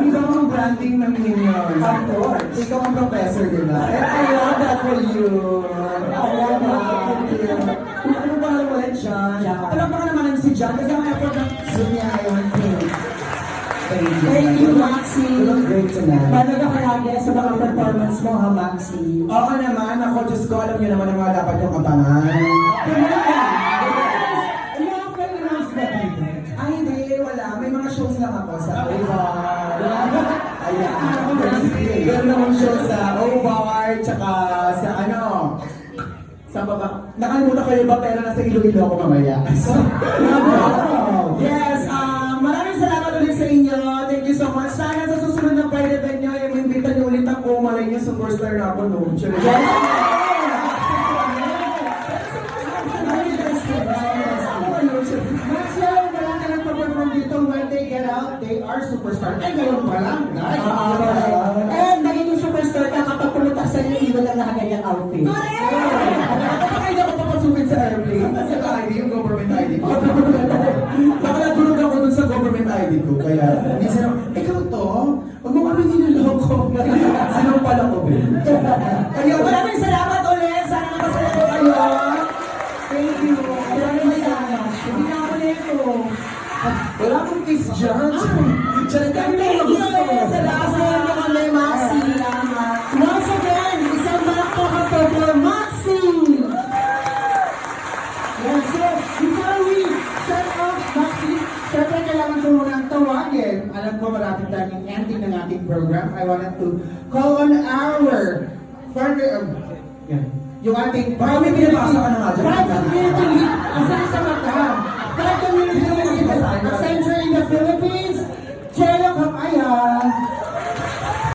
Ikaw ang branding ng Minions. Of course. Ikaw ang professor, di ba? And I love that for you. Ano ba naman ulit, John? Alam ba ka naman si John? Kasi ang effort ng Sunyayon Pink. Thank you, Maxi. You look great tonight. Paano ka kaya sa mga performance mo, ha, Maxi? Oo naman, ako, Diyos ko, alam niyo naman ang mga dapat yung abangan. Ay, hindi, wala. May mga shows lang ako sa OVAR. Ayan. Meron naman show sa OVAR, tsaka sa ano, sa baba. Nakalimutan ko yung iba, pero nasa Iloilo ako mamaya. Yes, maraming salamat ulit sa inyo. Thank you so much. Sana sa susunod na pride event nyo, i-invita nyo ulit ako. Malay nyo, superstar na ako, no? They are superstar. Ay, ngayon pa lang. And naging superstar ka kapag pumunta sa iyo, iba lang nakagayang outfit. Bakit hindi ako papasupin sa airplane? Kasi ang ID, yung government ID ko. Baka natulog ako dun sa government ID ko. Kaya, minsan ako, ikaw to? Huwag mo kami niloloko. Sinampal ako, Ben. Kaya maraming salamat ulit. Sana nakasaya ko kayo. Thank you. Maraming salamat. Hindi na ako nito. Wala akong kiss dyan. Diyan kami Thank you ulit sa lahat mo kami, Maxi. Once again, isang malakpakan for Maxi. Yes, so before we shut off, Maxi, syempre kailangan ko munang tawagin. Alam ko malapit na yung ending ng ating program. I wanted to call on our further, yung ating Baka may pinabasa ka na nga dyan. Pride community lead. Asa sa mata? Pride community lead. A center in the Philippines. Chelo Kapaya.